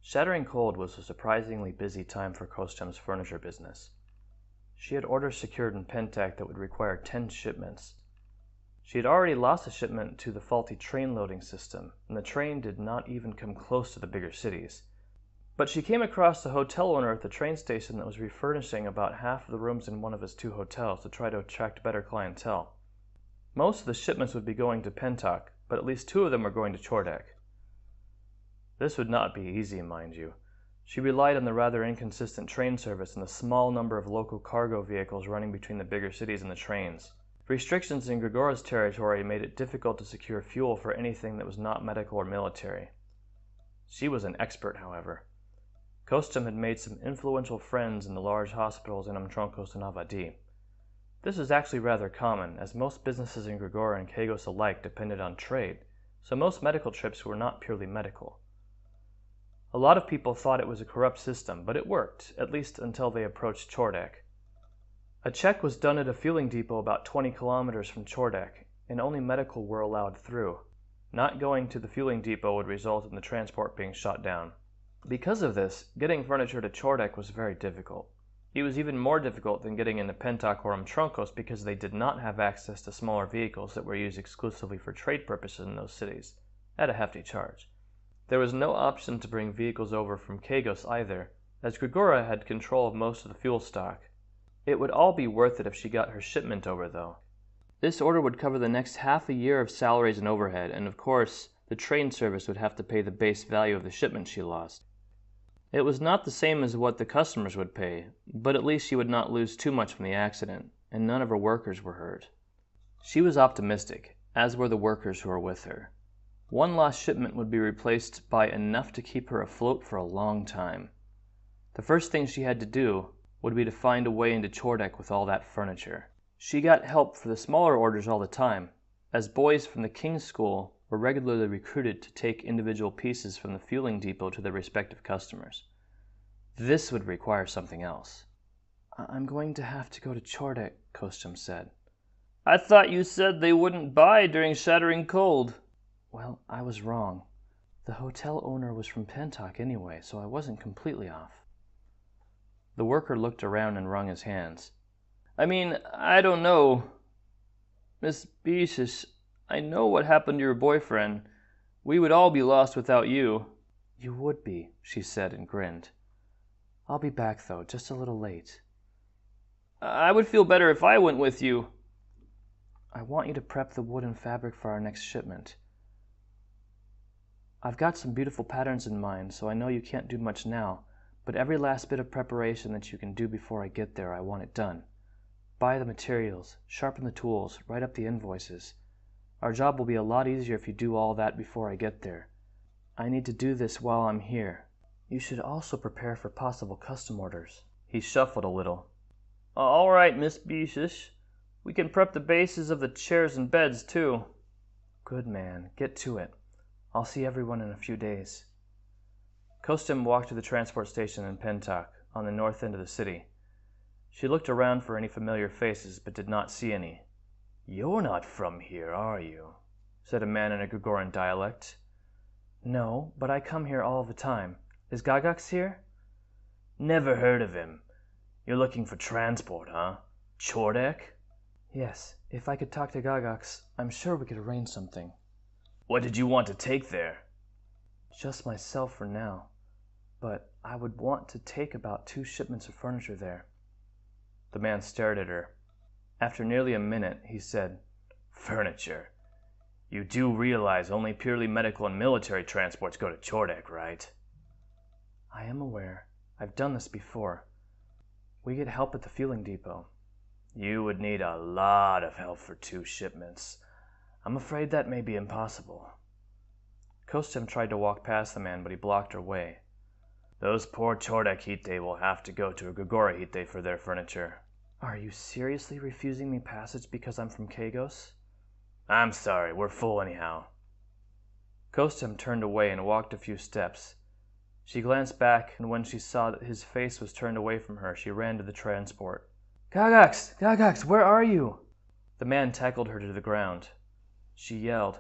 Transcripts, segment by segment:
Shattering Cold was a surprisingly busy time for Kosjem's furniture business. She had orders secured in Pentak that would require 10 shipments. She had already lost a shipment to the faulty train loading system, and the train did not even come close to the bigger cities. But she came across the hotel owner at the train station that was refurnishing about half of the rooms in one of his 2 hotels to try to attract better clientele. Most of the shipments would be going to Pentak, but at least 2 of them were going to Chordek. This would not be easy, mind you. She relied on the rather inconsistent train service and the small number of local cargo vehicles running between the bigger cities and the trains. Restrictions in Gregora's territory made it difficult to secure fuel for anything that was not medical or military. She was an expert, however. Kosjem had made some influential friends in the large hospitals in Amtronkos and Avadi. This was actually rather common, as most businesses in Gregora and Keigos alike depended on trade, so most medical trips were not purely medical. A lot of people thought it was a corrupt system, but it worked, at least until they approached Chordek. A check was done at a fueling depot about 20 kilometers from Chordek, and only medical were allowed through. Not going to the fueling depot would result in the transport being shot down. Because of this, getting furniture to Chordek was very difficult. It was even more difficult than getting into Pentak or Amtronkos because they did not have access to smaller vehicles that were used exclusively for trade purposes in those cities, at a hefty charge. There was no option to bring vehicles over from Keigos either, as Gregora had control of most of the fuel stock. It would all be worth it if she got her shipment over, though. This order would cover the next half a year of salaries and overhead, and of course, the train service would have to pay the base value of the shipment she lost. It was not the same as what the customers would pay, but at least she would not lose too much from the accident, and none of her workers were hurt. She was optimistic, as were the workers who were with her. One lost shipment would be replaced by enough to keep her afloat for a long time. The first thing she had to do would be to find a way into Chordek with all that furniture. She got help for the smaller orders all the time, as boys from the King's School were regularly recruited to take individual pieces from the fueling depot to their respective customers. This would require something else. "I'm going to have to go to Chordek," Kosjem said. "I thought you said they wouldn't buy during Shattering Cold." "Well, I was wrong. The hotel owner was from Pentak anyway, so I wasn't completely off." The worker looked around and wrung his hands. I don't know. Miss Beeches, I know what happened to your boyfriend. We would all be lost without you." "You would be," she said and grinned. "I'll be back, though, just a little late." "I would feel better if I went with you." "I want you to prep the wood and fabric for our next shipment. I've got some beautiful patterns in mind, so I know you can't do much now, but every last bit of preparation that you can do before I get there, I want it done. Buy the materials, sharpen the tools, write up the invoices. Our job will be a lot easier if you do all that before I get there. I need to do this while I'm here. You should also prepare for possible custom orders." He shuffled a little. "All right, Miss Beeches. We can prep the bases of the chairs and beds, too." "Good man. Get to it. I'll see everyone in a few days." Kosjem walked to the transport station in Pentak, on the north end of the city. She looked around for any familiar faces, but did not see any. "You're not from here, are you?" said a man in a Gregoran dialect. "No, but I come here all the time. Is Gagax here?" "Never heard of him. You're looking for transport, huh? Chordek?" "Yes, if I could talk to Gagax, I'm sure we could arrange something." "What did you want to take there?" "Just myself for now, but I would want to take about 2 shipments of furniture there." The man stared at her. After nearly a minute, he said, "Furniture? You do realize only purely medical and military transports go to Chordek, right?" "I am aware. I've done this before. We get help at the fueling depot." "You would need a lot of help for 2 shipments. I'm afraid that may be impossible." Kosjem tried to walk past the man, but he blocked her way. "Those poor Chordek Hite will have to go to a Gregora Hite for their furniture." "Are you seriously refusing me passage because I'm from Keigos?" "I'm sorry, we're full anyhow." Kosjem turned away and walked a few steps. She glanced back, and when she saw that his face was turned away from her, she ran to the transport. "Gagax! Gagax, where are you?" The man tackled her to the ground. She yelled,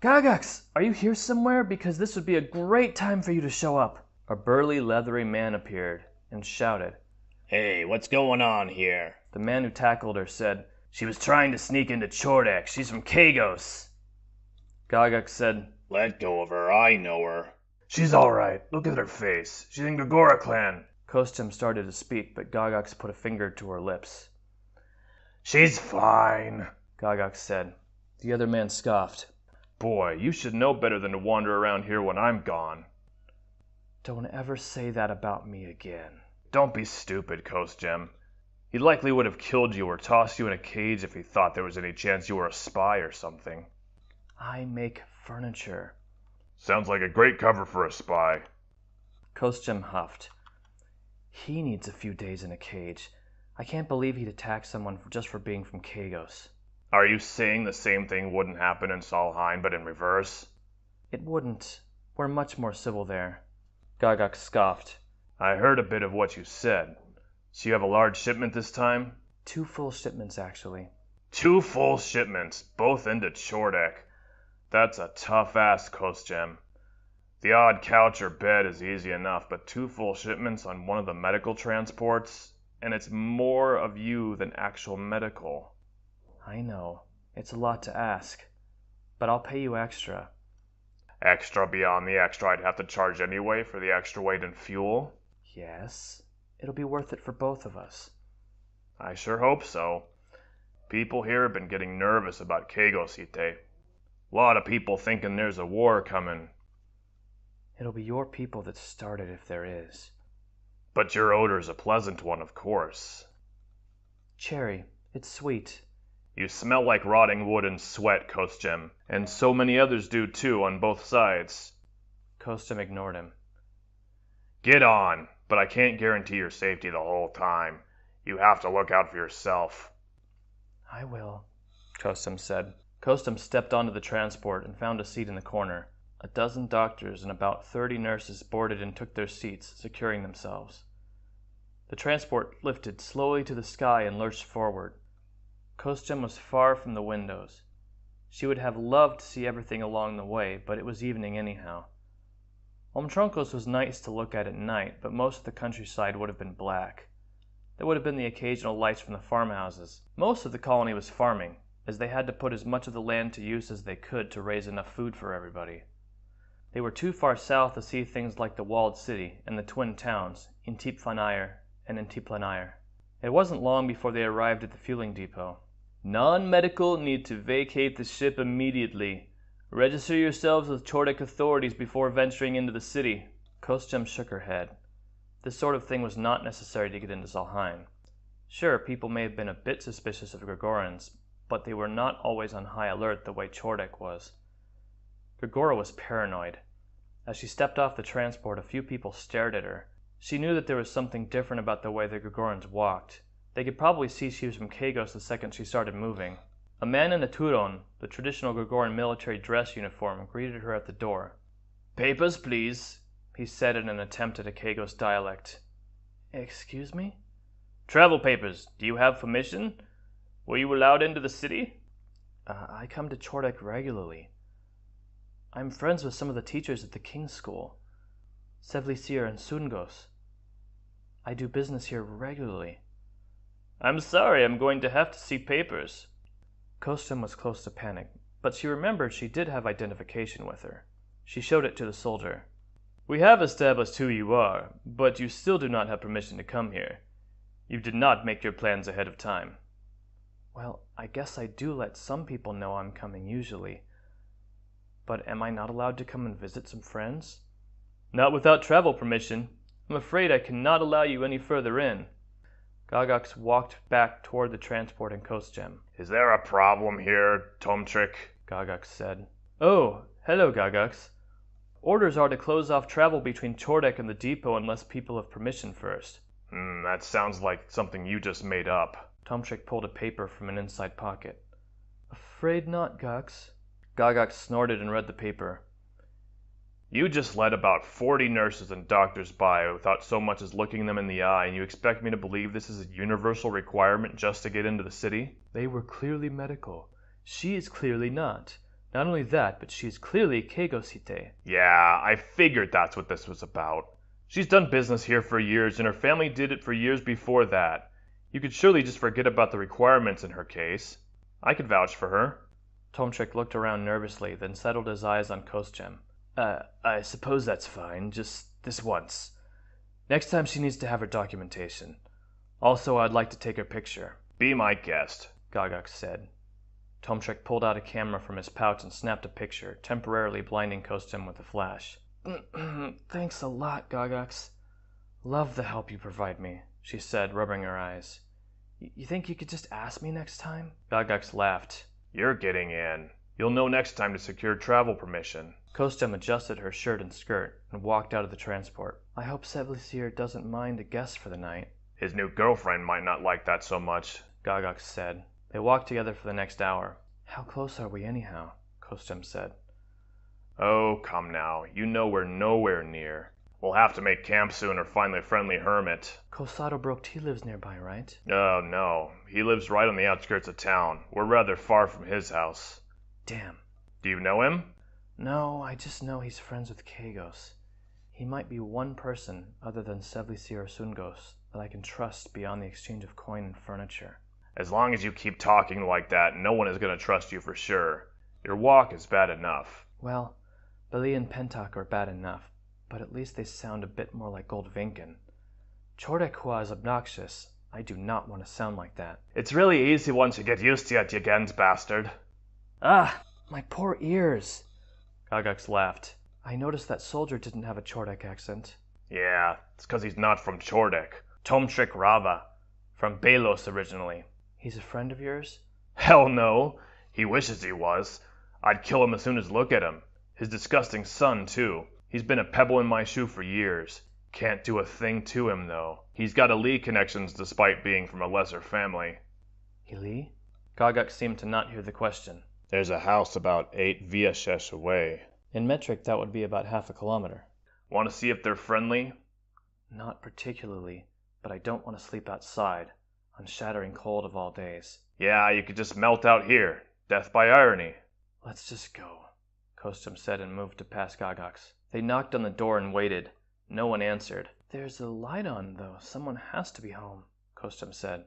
"Gagax, are you here somewhere? Because this would be a great time for you to show up." A burly, leathery man appeared and shouted, "Hey, what's going on here?" The man who tackled her said, "She was trying to sneak into Chordek. She's from Keigos." Gagak said, "Let go of her, I know her." "She's alright. Look at her face. She's in Gregora clan." Kosjem started to speak, but Gagax put a finger to her lips. "She's fine," Gagax said. The other man scoffed. "Boy, you should know better than to wander around here when I'm gone." "Don't ever say that about me again." "Don't be stupid, Kosjem. He likely would have killed you or tossed you in a cage if he thought there was any chance you were a spy or something." "I make furniture." "Sounds like a great cover for a spy." Kosjem huffed. "He needs a few days in a cage. I can't believe he'd attack someone just for being from Keigos." "Are you saying the same thing wouldn't happen in Salheim, but in reverse?" "It wouldn't. We're much more civil there." Gagax scoffed. "I heard a bit of what you said. So you have a large shipment this time?" 2 full shipments, actually." 2 full shipments, both into Chordek. That's a tough ask, Kosjem. The odd couch or bed is easy enough, but 2 full shipments on one of the medical transports, and it's more of you than actual medical." "I know. It's a lot to ask. But I'll pay you extra." "Extra beyond the extra I'd have to charge anyway for the extra weight and fuel?" "Yes. It'll be worth it for both of us." "I sure hope so. People here have been getting nervous about Keigosite. A lot of people thinking there's a war coming." "It'll be your people that start it if there is." "But your odor's a pleasant one, of course." "Cherry. It's sweet." "You smell like rotting wood and sweat, Kosjem, and so many others do too on both sides." Kosjem ignored him. "Get on, but I can't guarantee your safety the whole time. You have to look out for yourself." "I will," Kosjem said. Kosjem stepped onto the transport and found a seat in the corner. A dozen doctors and about 30 nurses boarded and took their seats, securing themselves. The transport lifted slowly to the sky and lurched forward. Kosjem was far from the windows. She would have loved to see everything along the way, but it was evening anyhow. Omtronkos was nice to look at night, but most of the countryside would have been black. There would have been the occasional lights from the farmhouses. Most of the colony was farming, as they had to put as much of the land to use as they could to raise enough food for everybody. They were too far south to see things like the walled city and the twin towns, Intiplanire and Intiplanire. It wasn't long before they arrived at the fueling depot. "Non-medical need to vacate the ship immediately. Register yourselves with Chordek authorities before venturing into the city." Kosjem shook her head. This sort of thing was not necessary to get into Salheim. Sure, people may have been a bit suspicious of Gregorans, but they were not always on high alert the way Chordek was. Gregora was paranoid. As she stepped off the transport, a few people stared at her. She knew that there was something different about the way the Gregorans walked. They could probably see she was from Keigos the second she started moving. A man in a turon, the traditional Gregoran military dress uniform, greeted her at the door. "Papers, please," he said in an attempt at a Keigos dialect. "Excuse me?" "Travel papers. Do you have permission? Were you allowed into the city?" I come to Chordek regularly. I'm friends with some of the teachers at the King's School, Sevlisir and Sungos. I do business here regularly." "I'm sorry, I'm going to have to see papers." Kosjem was close to panic, but she remembered she did have identification with her. She showed it to the soldier. "We have established who you are, but you still do not have permission to come here. You did not make your plans ahead of time." "Well, I guess I do let some people know I'm coming usually. But am I not allowed to come and visit some friends?" "Not without travel permission. I'm afraid I cannot allow you any further in." Gagax walked back toward the transport and Kosjem. "Is there a problem here, Tomtrik?" Gagax said. "Oh, hello, Gagax. Orders are to close off travel between Chordek and the depot unless people have permission first." That sounds like something you just made up." Tomtrik pulled a paper from an inside pocket. "Afraid not, Gax." Gagax snorted and read the paper. "You just let about 40 nurses and doctors by without so much as looking them in the eye, and you expect me to believe this is a universal requirement just to get into the city?" "They were clearly medical. She is clearly not. Not only that, but she is clearly Keigosite." "Yeah, I figured that's what this was about. She's done business here for years, and her family did it for years before that. You could surely just forget about the requirements in her case. I could vouch for her. Tomchik looked around nervously, then settled his eyes on Kosjem. I suppose that's fine, just this once. Next time she needs to have her documentation. Also, I'd like to take her picture. Be my guest, Gagax said. Tomchik pulled out a camera from his pouch and snapped a picture, temporarily blinding Kosjem with a flash. Thanks a lot, Gagax. Love the help you provide me, she said, rubbing her eyes. You think you could just ask me next time? Gagax laughed. You're getting in. You'll know next time to secure travel permission. Kosjem adjusted her shirt and skirt and walked out of the transport. I hope Sevlisir doesn't mind a guest for the night. His new girlfriend might not like that so much, Gagax said. They walked together for the next hour. How close are we anyhow? Kosjem said. Oh, come now. You know we're nowhere near. We'll have to make camp soon or find a friendly hermit. Kosado Brokti lives nearby, right? Oh, no. He lives right on the outskirts of town. We're rather far from his house. Damn. Do you know him? No, I just know he's friends with Keigos. He might be one person, other than Sevlisir or Sungos, that I can trust beyond the exchange of coin and furniture. As long as you keep talking like that, no one is going to trust you for sure. Your walk is bad enough. Well, Bali and Pentak are bad enough, but at least they sound a bit more like old Vinkan. Chordekwa is obnoxious. I do not want to sound like that. It's really easy once you get used to it, you Gens bastard. Ah, my poor ears. Gagax laughed. I noticed that soldier didn't have a Chordek accent. Yeah, it's because he's not from Chordek. Tomchik Rava. From Belos originally. He's a friend of yours? Hell no. He wishes he was. I'd kill him as soon as look at him. His disgusting son, too. He's been a pebble in my shoe for years. Can't do a thing to him, though. He's got elite connections despite being from a lesser family. Elite? Gagax seemed to not hear the question. There's a house about 8 viashesh away. In metric, that would be about half a kilometer. Want to see if they're friendly? Not particularly, but I don't want to sleep outside, on shattering cold of all days. Yeah, you could just melt out here. Death by irony. Let's just go, Kosjem said and moved to pass Gagax. They knocked on the door and waited. No one answered. There's a light on, though. Someone has to be home, Kosjem said.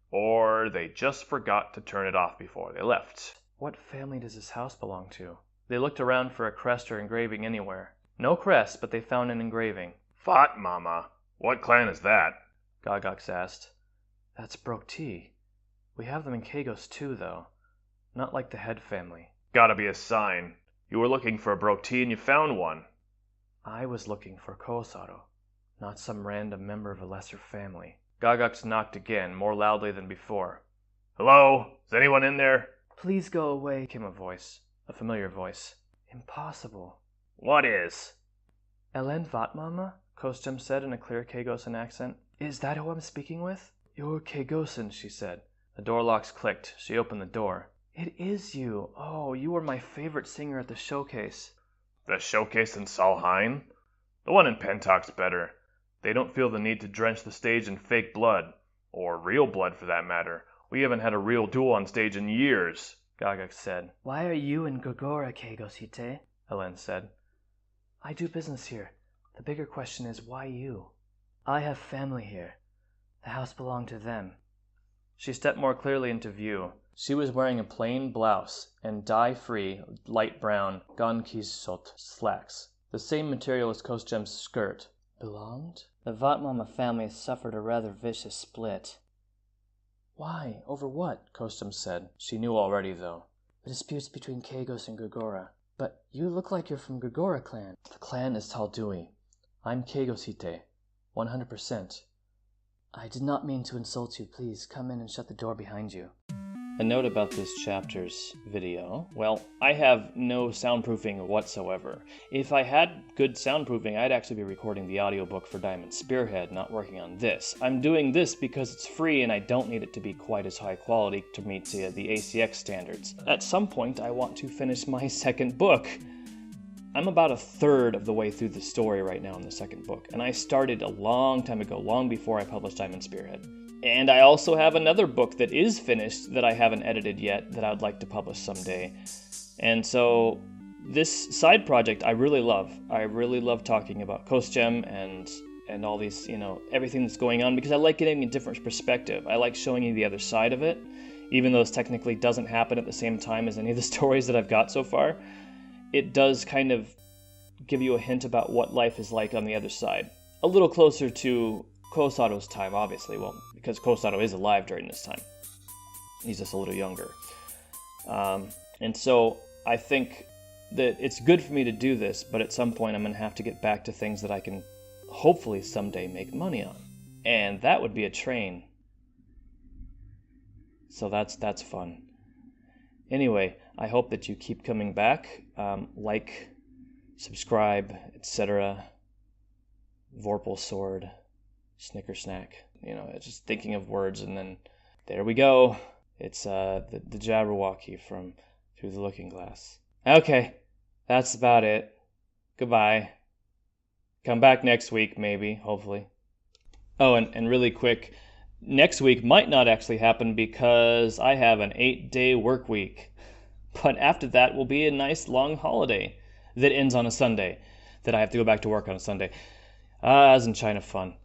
Or they just forgot to turn it off before they left. What family does this house belong to? They looked around for a crest or engraving anywhere. No crest, but they found an engraving. Fat Mama. What clan is that? Gagax asked. That's Brokti. We have them in Keigos too, though. Not like the head family. Gotta be a sign. You were looking for a Brokti and you found one. I was looking for Kosado, not some random member of a lesser family. Gagax knocked again, more loudly than before. Hello? Is anyone in there? Please go away, came a voice. A familiar voice. Impossible. What is? Elen Vatmama? Kosjem said in a clear Keigosan accent. Is that who I'm speaking with? You're Keigosan, she said. The door locks clicked. She opened the door. It is you. Oh, you were my favorite singer at the showcase. The showcase in Salheim? The one in Pentak's better. They don't feel the need to drench the stage in fake blood. Or real blood, for that matter. We haven't had a real duel on stage in years, Gagax said. Why are you in Gregora, Keigos-hite? Elen said. I do business here. The bigger question is, why you? I have family here. The house belonged to them. She stepped more clearly into view. She was wearing a plain blouse and dye-free, light brown gankisot slacks, the same material as Kosjem's skirt. Belonged? The Vatmama family suffered a rather vicious split. Why? Over what? Kosjem said. She knew already, though. The disputes between Keigos and Gregora. But you look like you're from Gregora clan. The clan is Taldui. I'm Keigos-hite. 100%. I did not mean to insult you. Please come in and shut the door behind you. A note about this chapter's video. Well, I have no soundproofing whatsoever. If I had good soundproofing, I'd actually be recording the audiobook for Diamond Spearhead, not working on this. I'm doing this because it's free and I don't need it to be quite as high quality to meet the ACX standards. At some point, I want to finish my second book. I'm about a third of the way through the story right now in the second book, and I started a long time ago, long before I published Diamond Spearhead. And I also have another book that is finished that I haven't edited yet that I'd like to publish someday. And so this side project I really love. I really love talking about Kosjem and and all these, everything that's going on, because I like getting a different perspective. I like showing you the other side of it, even though this technically doesn't happen at the same time as any of the stories that I've got so far. It does kind of give you a hint about what life is like on the other side. A little closer to Kosato's time, obviously, well, because Kosato is alive during this time. He's just a little younger. And so I think that it's good for me to do this, but at some point I'm going to have to get back to things that I can hopefully someday make money on. And that would be a train. So that's fun. Anyway, I hope that you keep coming back. Like, subscribe, etc. Vorpal sword, snicker snack. Just thinking of words, and then there we go. It's the Jabberwocky from Through the Looking Glass. Okay, that's about it. Goodbye. Come back next week, maybe, hopefully. Oh, and really quick, next week might not actually happen because I have an 8-day work week. But after that will be a nice long holiday that ends on a Sunday, that I have to go back to work on a Sunday. Isn't China fun?